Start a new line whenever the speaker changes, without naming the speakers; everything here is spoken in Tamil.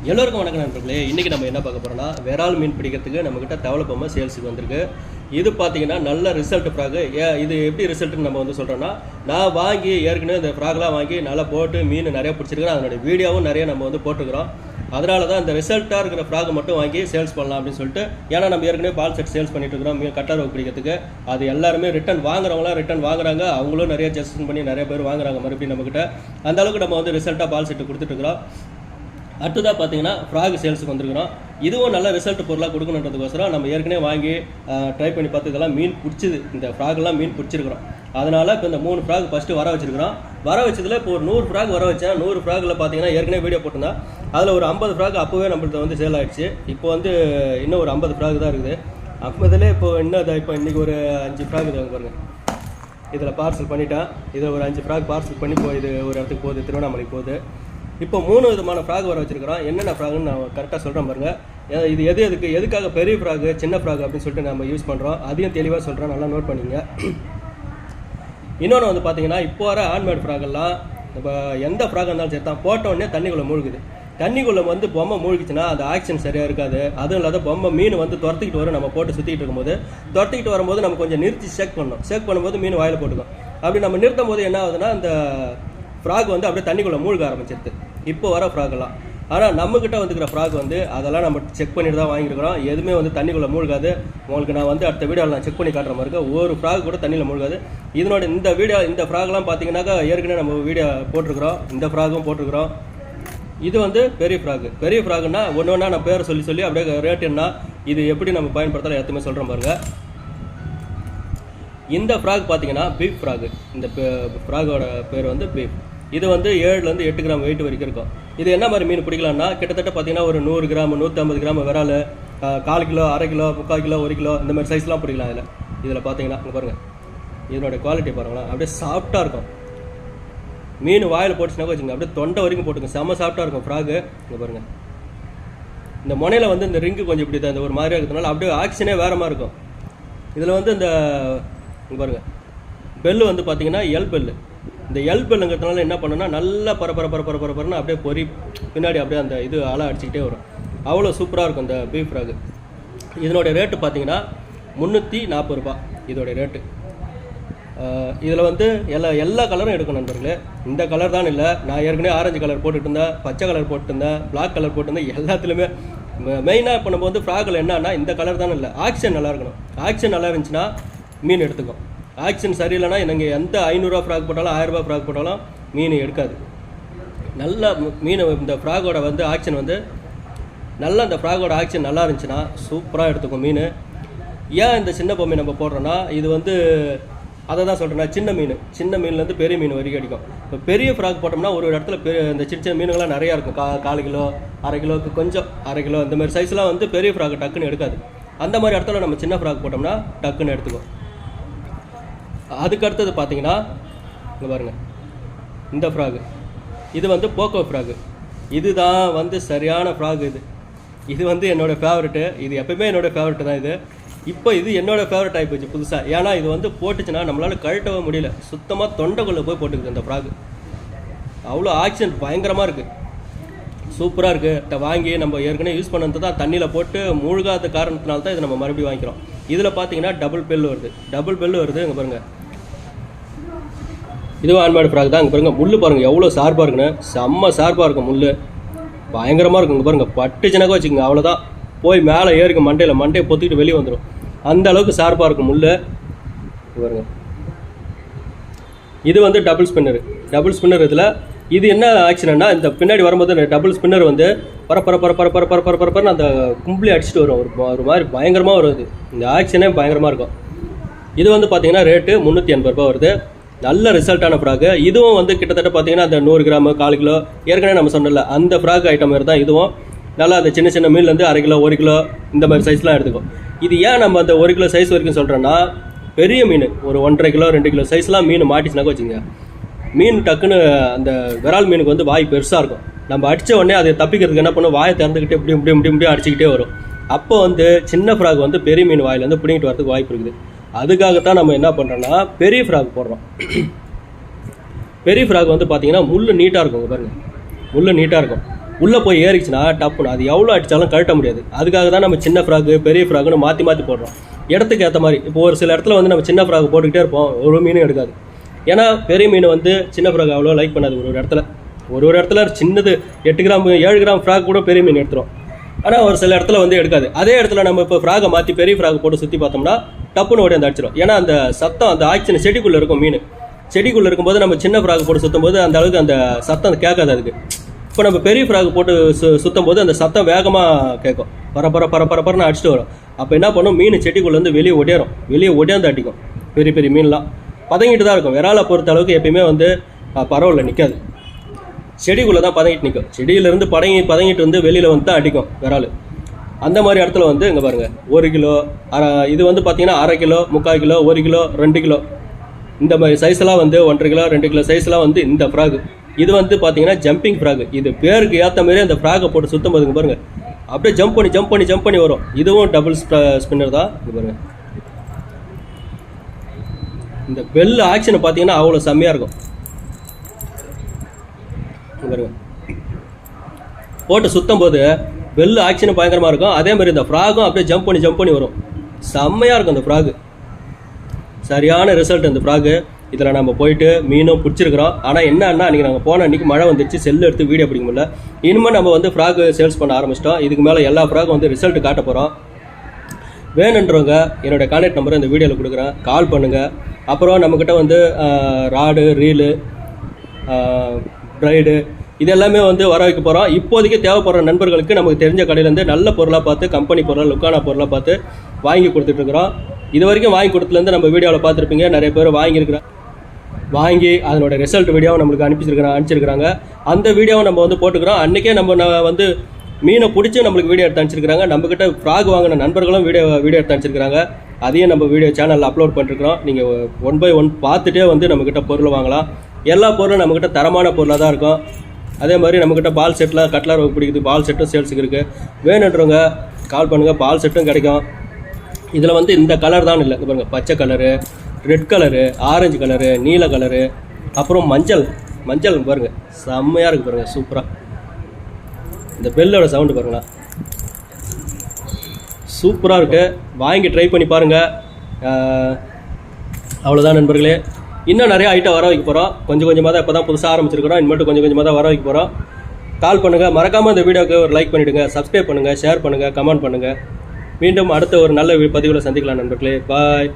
எல்லோருக்கும் வணக்கம் நண்பர்களே. இன்றைக்கி நம்ம என்ன பார்க்க போகிறோம்னா, விரால் மீன் பிடிக்கிறதுக்கு நம்மக்கிட்ட தவளை பொம்மை சேல்ஸுக்கு வந்திருக்கு. இது பார்த்தீங்கன்னா நல்ல ரிசல்ட் ஃப்ராகு. இது எப்படி ரிசல்ட்டுன்னு நம்ம வந்து சொல்கிறோன்னா, நான் வாங்கி ஏற்கனவே இந்த ஃப்ராக்லாம் வாங்கி நல்லா போட்டு மீன் நிறையா பிடிச்சிருக்கேன். அதனுடைய வீடியோவும் நிறைய நம்ம வந்து போட்டுக்கிறோம். அதனால தான் இந்த ரிசல்ட்டாக இருக்கிற ஃப்ராக் மட்டும் வாங்கி சேல்ஸ் பண்ணலாம் அப்படின்னு சொல்லிட்டு. ஏன்னா நம்ம ஏற்கனவே பால் செட் சேல்ஸ் பண்ணிட்டு இருக்கிறோம் மீன் கட்டார் ஒர்க் பிடிக்கிறதுக்கு. அது எல்லாருமே ரிட்டன் வாங்குறவங்களாம் ரிட்டன் வாங்குறாங்க. அவங்களும் நிறைய ஜஸ்டின் பண்ணி நிறைய பேர் வாங்குறாங்க மறுபடியும் நம்மக்கிட்ட. அந்த அளவுக்கு நம்ம வந்து ரிசல்ட்டாக பால் செட்டு கொடுத்துட்ருக்குறோம். அடுத்ததாக பார்த்தீங்கன்னா ஃப்ராக் சேல்ஸுக்கு வந்துருக்கிறோம். இதுவும் நல்ல ரிசல்ட் பொருளாக கொடுக்கணுன்றதுக்கோசரம் நம்ம ஏற்கனவே வாங்கி ட்ரை பண்ணி பார்த்து இதெல்லாம் மீன் பிடிச்சிது. இந்த ஃப்ராக்லாம் மீன் பிடிச்சிருக்கிறோம். அதனால் இப்போ இந்த 3 ஃப்ராக் ஃபஸ்ட்டு வர வச்சுருக்கிறோம். வர வச்சதில் இப்போ ஒரு 100 ஃப்ராக் வர வச்சேன். 100 ஃப்ராகில் பார்த்தீங்கன்னா ஏற்கனவே வீடியோ போட்டிருந்தேன். அதில் ஒரு 50 ஃப்ராக் அப்போவே நம்மள்ட்ட வந்து சேல் ஆகிடுச்சு. இப்போ வந்து இன்னும் ஒரு 50 ஃப்ராக் தான் இருக்குது. 50லே இப்போ இப்போ இன்றைக்கி ஒரு 5 ஃப்ராக் இது பாருங்கள். இதில் பார்சல் பண்ணிட்டேன். இதில் ஒரு 5 ஃப்ராக் பார்சல் பண்ணி இது ஒரு இடத்துக்கு போகுது, திருவண்ணாமலைக்கு போகுது. இப்போ 3 விதமான ஃப்ராக் வர வச்சுருக்கிறோம். என்னென்ன ஃப்ராகுன்னு நான் கரெக்டாக சொல்கிறேன் பாருங்கள். இது எதுக்காக பெரிய ஃப்ராகு சின்ன ஃப்ராக் அப்படின்னு சொல்லிட்டு நம்ம யூஸ் பண்ணுறோம். அதையும் தெளிவாக சொல்கிறேன், நல்லா நோட் பண்ணிங்க. இன்னொன்று வந்து பார்த்தீங்கன்னா, இப்போ வர ஹேண்ட்மேட் ஃப்ராகெல்லாம் இப்போ எந்த ஃப்ராக் இருந்தாலும் சரி தான், போட்ட உடனே தண்ணிக்குள்ளே மூழ்குது. தண்ணிக்குள்ளே வந்து பொம்மை மூழ்கிச்சுன்னா அது ஆக்ஷன் சரியாக இருக்காது. அதுவும் இல்லாத பொம்மை மீன் வந்து துரத்திக்கிட்டு வரும். நம்ம போட்டு சுற்றிக்கிட்டு இருக்கும்போது துரத்திக்கிட்டு வரும்போது நம்ம கொஞ்சம் நிறுத்தி ஷேக் பண்ணணும். ஷேக் பண்ணும்போது மீன் வாயில் போட்டுக்கும். அப்படி நம்ம நிறுத்தும் போது என்ன ஆகுதுன்னா, அந்த ஃப்ராக் வந்து அப்படியே தண்ணிக்குள்ளே மூழ்க ஆரம்பிச்சிருது இப்போ வர ஃப்ராகெல்லாம். ஆனால் நம்மக்கிட்ட வந்துக்கிற ஃப்ராக் வந்து அதெல்லாம் நம்ம செக் பண்ணிட்டு தான் வாங்கியிருக்கிறோம். எதுவுமே வந்து தண்ணிக்குள்ளே மூழ்காது. உங்களுக்கு நான் வந்து அடுத்த வீடியோவில் நான் செக் பண்ணி காட்டுற மாதிரி இருக்கேன். ஒரு ஃப்ராக் கூட தண்ணியில் மூழ்காது. இந்த ஃப்ராக்லாம் பார்த்தீங்கன்னாக்கா ஏற்கனவே நம்ம வீடியோ போட்டிருக்கிறோம். இந்த ஃப்ராகும் போட்டிருக்கிறோம். இது வந்து பெரிய ஃப்ராகுன்னா ஒன்று ஒன்றா நான் பேரை சொல்லி அப்படியே ரேட் என்ன, இது எப்படி நம்ம பயன்படுத்தலாம் எதுவுமே சொல்கிறேன் பாருங்கள். இந்த ஃப்ராக் பார்த்தீங்கன்னா பீஃப் ஃப்ராகு. இந்த ஃப்ராகோட பேர் வந்து பீஃப். இது வந்து 7லேருந்து 8 கிராம் வெயிட் வரைக்கும் இருக்கும். இது என்ன மாதிரி மீன் பிடிக்கலாம்னா, கிட்டத்தட்ட பார்த்தீங்கன்னா ஒரு 100 கிராம் 150 கிராம் விரால், 1/4 கிலோ, அரை கிலோ, 3/4 கிலோ, 1 கிலோ இந்த மாதிரி சைஸ்லாம் பிடிக்கலாம். இதில் பார்த்தீங்கன்னா இங்கே பாருங்கள், இதனோட குவாலிட்டி பாருங்களேன். அப்படியே சாஃப்டாக இருக்கும். மீன் வாயில் போட்டுச்சுன்னா வச்சுங்க, அப்படியே தொண்டை வரைக்கும் போட்டுங்க. செம்ம சாஃப்டாக இருக்கும் ஃப்ராகு. இங்கே பாருங்கள், இந்த முனையில் வந்து இந்த ரிங்கு கொஞ்சம் இப்படி தான் இந்த ஒரு மாதிரியாக இருக்கிறதுனால அப்படியே ஆக்ஷனே வேறு மாதிரி இருக்கும். இதில் வந்து இந்த இங்கே பாருங்கள், பெல்லு வந்து பார்த்தீங்கன்னா எல் பெல்லு. இந்த எல் பெல்லுங்கிறதுனால என்ன பண்ணுன்னா, நல்லா பரப்பரன்னு அப்படியே பொறி பின்னாடி அப்படியே அந்த இது அலை அடிச்சுக்கிட்டே வரும். அவ்வளோ சூப்பராக இருக்கும் இந்த பீஃப் ஃப்ராகு. இதனுடைய ரேட்டு பார்த்தீங்கன்னா 340 ரூபா இதோடைய ரேட்டு. இதில் வந்து எல்லா கலரும் எடுக்கும் நண்பர்களே. இந்த கலர் தான் இல்லை, நான் ஏற்கனவே ஆரஞ்சு கலர் போட்டுட்டு இருந்தேன், பச்சை கலர் போட்டுருந்தேன், பிளாக் கலர் போட்டுருந்தேன். எல்லாத்துலேயுமே மெயினாக இப்போ நம்ம வந்து ஃப்ராகில் என்னன்னா, இந்த கலர் தானே இல்லை, ஆக்ஷன் நல்லா இருக்கணும். ஆக்ஷன் நல்லா இருந்துச்சுன்னா மீன் எடுத்துக்கும். ஆக்ஷன் சரியில்லைன்னா நீங்கள் எந்த 500 ரூபா ஃப்ராக் போட்டாலும் 1000 ரூபா ஃப்ராக் போட்டாலும் மீன் எடுக்காது. நல்லா மீன் இந்த ஃப்ராகோட வந்து ஆக்ஷன் வந்து நல்லா, இந்த ஃப்ராகோட ஆக்ஷன் நல்லா இருந்துச்சுன்னா சூப்பராக எடுத்துக்கும் மீன். ஏன் இந்த சின்ன பொம்மை நம்ம போடுறோன்னா, இது வந்து அதை தான் சொல்கிறேன்னா, சின்ன மீன்லேருந்து பெரிய மீன் வரைக்கும் அடிக்கும். இப்போ பெரிய ஃப்ராக் போட்டோம்னா ஒரு இடத்துல இந்த சின்ன மீனுங்கள்லாம் நிறையா இருக்கும். 1/4 கிலோ, அரை கிலோவுக்கு கொஞ்சம், அரை கிலோ இந்த மாதிரி சைஸ்லாம் வந்து பெரிய ஃப்ராக் டக்குன்னு எடுக்காது. அந்த மாதிரி இடத்துல நம்ம சின்ன ஃப்ராக் போட்டோம்னா டக்குன்னு எடுத்துக்கும். அதுக்கு அடுத்தது பார்த்தீங்கன்னா இங்கே பாருங்கள், இந்த ஃப்ராகு இது வந்து போக்கோ ஃப்ராகு. இதுதான் வந்து சரியான ஃப்ராக். இது வந்து என்னோடய ஃபேவரெட்டு. இது எப்பவுமே என்னோடய ஃபேவரெட்டு தான். இப்போ இது என்னோடய ஃபேவரெட் ஆகி போச்சு புதுசாக. ஏன்னா இது வந்து போட்டுச்சுன்னா நம்மளால் கழட்டவே முடியல. சுத்தமாக தொண்டைக்குள்ளே போய் போட்டுக்குது இந்த ஃப்ராகு. அவ்வளோ ஆக்ஷன் பயங்கரமாக இருக்குது, சூப்பராக இருக்குது. வாங்கி நம்ம ஏற்கனவே யூஸ் பண்ணது தான், தண்ணியில் போட்டு மூழ்காத காரணத்தினால தான் இதை நம்ம மறுபடியும் வாங்கிக்கிறோம். இதில் பார்த்தீங்கன்னா டபுள் பெல்லு வருது. இங்கே பாருங்கள், இதுவும் ஹேண்ட்மேட் ஃப்ராக் தான். இங்கே பாருங்கள், முள் பாருங்கள் எவ்வளோ ஷார்ப்பாக இருக்குன்னு. செம்ம ஷார்ப்பாக இருக்கும் முள், பயங்கரமாக இருக்கும். இங்கே பாருங்கள், பட்டுச்சுனாக்கா வச்சுக்கோங்க அவ்வளோதான், போய் மேலே ஏறிக்க மண்டையை பொத்திக்கிட்டு வெளியே வந்துடும். அந்த அளவுக்கு ஷார்ப்பாக இருக்கும் முள். பாருங்கள், இது வந்து டபுள் ஸ்பின்னர். இதில் இது என்ன ஆக்ஷன்னா, இந்த பின்னாடி வரும்போது டபுள் ஸ்பின்னர் வந்து பரப்பரன்னு அந்த கும்பலி அடிச்சுட்டு வரும். ஒரு மாதிரி பயங்கரமாக வரும். இந்த ஆக்ஷனே பயங்கரமாக இருக்கும். இது வந்து பார்த்தீங்கன்னா ரேட்டு 380 ரூபா வருது. நல்ல ரிசல்ட்டான ஃப்ராகு. இதுவும் வந்து கிட்டத்தட்ட பார்த்தீங்கன்னா அந்த 100 கிராம், 1/4 கிலோ ஏற்கனவே நம்ம சொன்னல அந்த ஃப்ராக் ஐட்டம் மாதிரி தான். இதுவும் நல்லா அந்த சின்ன மீன்லேருந்து அரை கிலோ, 1 கிலோ இந்த மாதிரி சைஸ்லாம் எடுத்துக்கும். இது ஏன் நம்ம அந்த 1 கிலோ சைஸ் வரைக்கும் சொல்கிறோன்னா, பெரிய மீன் ஒரு 1.5 கிலோ 2 கிலோ சைஸ்லாம் மீன் மாட்டிச்சுனாக்கா வச்சுங்க, மீன் டக்குன்னு அந்த விரால் மீனுக்கு வந்து வாய் பெருசாக இருக்கும். நம்ம அடித்த உடனே அதை தப்பிக்கிறதுக்கு என்ன பண்ணும், வாயை திறந்துக்கிட்டு இப்படி அடிச்சுக்கிட்டே வரும். அப்போ வந்து சின்ன ஃப்ராக் வந்து பெரிய மீன் வாயிலேருந்து பிடிங்கிட்டு வரதுக்கு வாய்ப்பு இருக்குது. அதுக்காகத்தான் நம்ம என்ன பண்ணுறோன்னா பெரிய ஃப்ராக் போடுறோம். பெரிய ஃப்ராக் வந்து பார்த்தீங்கன்னா முள் நீட்டாக இருக்கும். பாருங்கள், முள் நீட்டாக இருக்கும். உள்ளே போய் ஏறிச்சுன்னா டப்புன்னு அது எவ்வளோ அடித்தாலும் கழட்ட முடியாது. அதுக்காக தான் நம்ம சின்ன ஃப்ராகு பெரிய ஃப்ராகுன்னு மாற்றி போடுறோம், இடத்துக்கு ஏற்ற மாதிரி. இப்போ ஒரு சில இடத்துல வந்து நம்ம சின்ன ஃப்ராக் போட்டுக்கிட்டே இருப்போம், ஒரு மீனும் எடுக்காது. ஏன்னா பெரிய மீன் வந்து சின்ன ஃப்ராக் அவ்வளோ லைக் பண்ணாது. ஒரு இடத்துல சின்னது 8 கிராம் 7 கிராம் ஃப்ராக் கூட பெரிய மீன் எடுத்துரும். ஆனால் ஒரு சில இடத்துல வந்து எடுக்காது. அதே இடத்துல நம்ம இப்போ ஃப்ராகை மாற்றி பெரிய ஃப்ராக் போட்டு சுற்றி பார்த்தோம்னா டப்புன்னு ஓடி அந்த அடிச்சிடும். ஏன்னா அந்த சத்தம் அந்த ஆக்சிஜன் செடிக்குள்ளே இருக்கும். மீன் செடிக்குள்ளே இருக்கும்போது நம்ம சின்ன ஃப்ராக் போட்டு சுற்றும் போது அந்த அளவுக்கு அந்த சத்தம் கேட்காது அதுக்கு. இப்போ நம்ம பெரிய ஃப்ராக் போட்டு சுற்றும் போது அந்த சத்தம் வேகமாக கேட்கும், பரப்பரன்னு அடிச்சுட்டு வரும். அப்போ என்ன பண்ணும், மீன் செடிக்குள்ளேருந்து வெளியே ஒடியாந்து அடிக்கும். பெரிய பெரிய மீன்லாம் பதங்கிட்டு தான் இருக்கும். விராலை பொறுத்த அளவுக்கு எப்பயுமே வந்து பரவாயில்ல நிற்காது, செடிக்குள்ளே தான் பதங்கிட்டு நிற்கும். செடியிலேருந்து பதங்கிட்டு வந்து வெளியில் வந்து தான் அடிக்கும் விரால். அந்த மாதிரி இடத்துல வந்து இங்கே பாருங்கள் 1 கிலோ இது வந்து பார்த்தீங்கன்னா 1/2 கிலோ 3/4 கிலோ 1 கிலோ 2 கிலோ இந்த மாதிரி சைஸ்லாம் வந்து 1.5 கிலோ 2 கிலோ சைஸ்லாம் வந்து இந்த ஃப்ராக். இது வந்து பார்த்தீங்கன்னா ஜம்பிங் ஃப்ராக். இது பேருக்கு ஏற்ற மாதிரி அந்த ஃப்ராகை போட்டு சுத்தம் போதுங்க பாருங்கள், அப்படியே ஜம்ப் பண்ணி வரும். இதுவும் டபுள் ஸ்பின்னர் தான். இது பாருங்கள், இந்த பெல் ஆக்ஷனை பார்த்தீங்கன்னா அவ்வளோ செம்மையாக இருக்கும். பாருங்க, போட்டு சுத்தம் போது பெல் ஆக்ஷனும் பயங்கரமாக இருக்கும். அதே மாதிரி இந்த ஃப்ராகும் அப்படியே ஜம்ப் பண்ணி வரும், செம்மையாக இருக்கும். அந்த ஃப்ராகு சரியான ரிசல்ட். அந்த ஃப்ராகு இதில் நம்ம போயிட்டு மீனும் பிடிச்சிருக்கிறோம். ஆனால் என்னன்னா அன்றைக்கி நாங்கள் போன அன்றைக்கி மழை வந்துடுச்சு, செல்லு எடுத்து வீடியோ பிடிக்க முடியல. இனிமேல் நம்ம வந்து ஃப்ராகு சேல்ஸ் பண்ண ஆரம்பிச்சிட்டோம். இதுக்கு மேலே எல்லா ஃப்ராகும் வந்து ரிசல்ட் காட்ட போகிறோம். வேணுன்றவங்க என்னோடய கான்டாக்ட் நம்பரை இந்த வீடியோவில் கொடுக்குறேன், கால் பண்ணுங்கள். அப்புறம் நம்மக்கிட்ட வந்து ராடு ரீலு ப்ரைடு இது எல்லாமே வந்து வர வைக்க போகிறோம். இப்போதைக்கு தேவைப்படுற நண்பர்களுக்கு நமக்கு தெரிஞ்ச கடையிலேருந்து நல்ல பொருளாக பார்த்து, கம்பெனி பொருளாக லுக்கான பொருளாக பார்த்து வாங்கி கொடுத்துட்ருக்குறோம். இது வரைக்கும் வாங்கி கொடுத்துலேருந்து நம்ம வீடியோவில் பார்த்துருப்பீங்க, நிறைய பேர் வாங்கி அதனோட ரிசல்ட் வீடியோவை நம்மளுக்கு அனுப்பிச்சிருக்கிறாங்க. அந்த வீடியோவை நம்ம வந்து போட்டுக்கிறோம். அன்றைக்கே நம்ம வந்து மீனை பிடிச்சி நம்மளுக்கு வீடியோ எடுத்து அனுப்பிச்சிருக்கிறாங்க. நம்மக்கிட்ட ஃப்ராக் வாங்கின நண்பர்களும் வீடியோ எடுத்து அனுப்பிச்சிருக்கிறாங்க. அதையும் நம்ம வீடியோ சேனலில் அப்லோட் பண்ணிருக்கிறோம். நீங்கள் 1 by 1 பார்த்துட்டே வந்து நம்மக்கிட்ட பொருள் வாங்கலாம். எல்லா பொருளும் நம்மக்கிட்ட தரமான பொருளாக தான் இருக்கும். அதே மாதிரி நம்மக்கிட்ட பால் செட்லாம் கட்லர் பிடிக்குது, பால் செட்டும் சேல்ஸுக்கு இருக்குது. வேணுன்றவங்க கால் பண்ணுங்கள், பால் செட்டும் கிடைக்கும். இதில் வந்து இந்த கலர் தான் இல்லை, பாருங்கள், பச்சை colour, red colour, orange colour, நீல கலரு, அப்புறம் மஞ்சள் பாருங்கள், செம்மையாக இருக்குது பாருங்கள், சூப்பராக. இந்த பெல்லோட சவுண்டு பாருங்களா, சூப்பராக இருக்குது. வாங்கி ட்ரை பண்ணி பாருங்கள். அவ்வளோதான் நண்பர்களே. இன்னும் நிறைய ஐட்டம் வர வைக்க போகிறோம். கொஞ்சமாக தான் இப்போ தான் புதுசாக ஆரம்பிச்சிருக்கிறோம். இனிமேட்டு கொஞ்சமாக தான் வர வைக்க போகிறோம். கால் பண்ணுங்கள். மறக்காமல் இந்த வீடியோக்கு ஒரு லைக் பண்ணிவிடுங்க, சப்ஸ்கிரைப் பண்ணுங்கள், ஷேர் பண்ணுங்கள், கமெண்ட் பண்ணுங்கள். மீண்டும் அடுத்த ஒரு நல்ல பதிவில் சந்திக்கலாம் நண்பர்களே. பாய்.